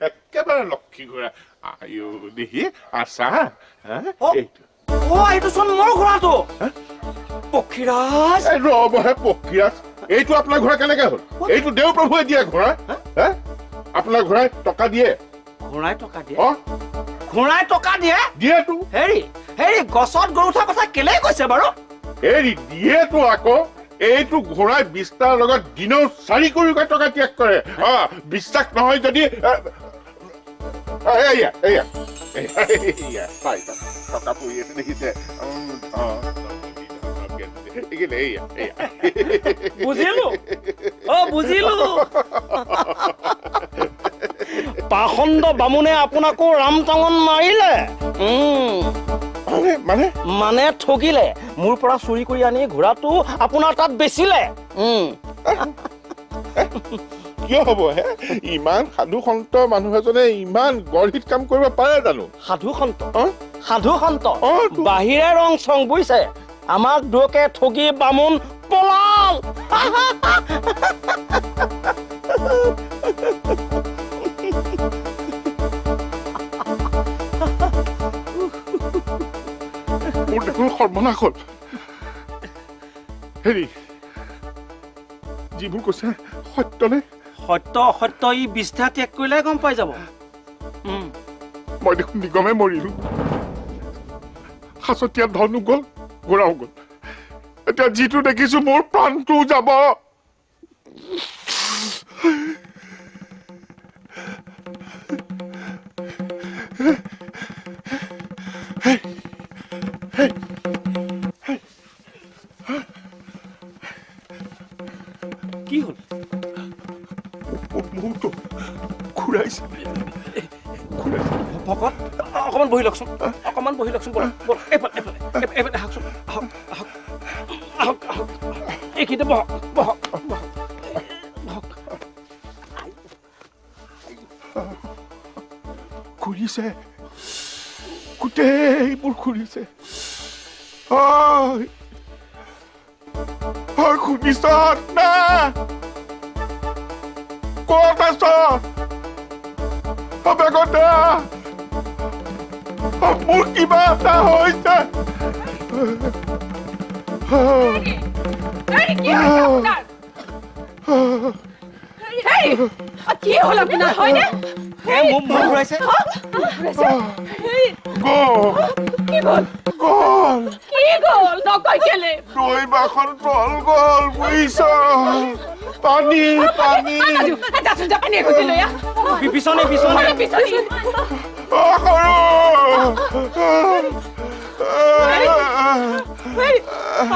একেবাৰে লক্ষী ঘোঁৰা আয়ো দেখি আছা এইটো চোন মোৰ ঘোঁৰাটো পক্ষীৰাজ ৰবহে পক্ষীৰাজ এইটো আপোনাৰ ঘোঁৰা কেনেকে হ'ল এইটো দেও প্ৰভুৱে দিয়ে ঘোঁৰা আপোনাৰ ঘোঁৰাই টকা দিয়ে ঘোঁৰাই টকা দিয়ে ঘোঁৰাই টকা দিয়ে দিয়েতো হেৰি গছত গৰু উঠাৰ কথা কেলে কৈছে বাৰু হেৰি দিয়েতো আকৌ এইটো ঘোঁৰাই বিস্তাৰ লগত দিনেও 4 কোটি টকা ত্যাগ কৰে বিশ্বাস নহয় যদি টকা পৰি আছে দেখিছে বুজিলো পাখণ্ড বামুণে আপোনাকো ৰামটাঙন মাৰিলে মানে ঠগিলে মোৰ পৰা চুৰি কৰি আনি ঘোঁৰাটো আপোনাৰ তাত বেচিলে কিয় হব হে ইমান সাধু সন্ত মানুহ এজনে ইমান গঢ়িত কাম কৰিব পাৰে জানো সাধু সন্ত বাহিৰে ৰং চং বুইছে আমাক দুকে ঠগি বামুণ পলাল মোৰ দেখোন সৰ্বনাশ হ'ল হেৰি যিবোৰ কৈছে সত্যনে সত্য অসত্য ই বিষ্ঠা ত্যাগ কৰিলে গম পাই যাব মই দেখোন নিগমে মৰিলো সাঁচতীয়া ধনো গ'ল ঘোঁৰাও গ'ল এতিয়া যিটো দেখিছো মোৰ প্ৰাণটো যাব কি হ'ল মোৰটো ঘূৰাইছে ভকত অকমান বহি লওকচোন বল এইফালে আহকচোন আহক এইখিনিতে বহক ঘূৰিছে গোটেইবোৰ ঘূৰিছে শুনিছ না ক'ত আছ বেগতে মোৰ কিবা এটা হৈছে কি হ'ল আপোনাৰ হয়নে মোক ঘূৰাইছে গ'ল নকয় কেলে দৈ বাখন তল গ'ল বুজিছ পানী পিছনে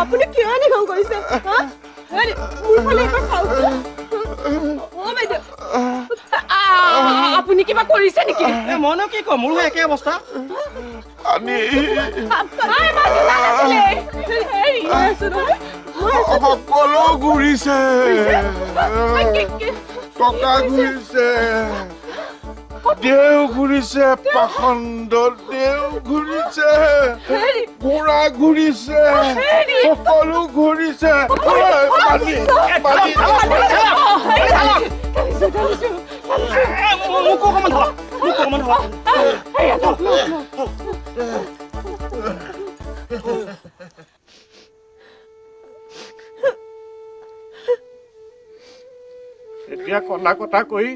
আপুনি কিয় এনেকুৱা কৰিছে আপুনি কিবা কৰিছে নেকি মইনো কি কম মোৰো একে অৱস্থা সকলো ঘূৰিছে টকা ঘূৰিছে দেও ঘূৰিছে পাখণ্ড দেও ঘূৰিছে ঘোঁৰা ঘূৰিছে সকলো ঘূৰিছে এতিয়া কন্দা কটা কৰি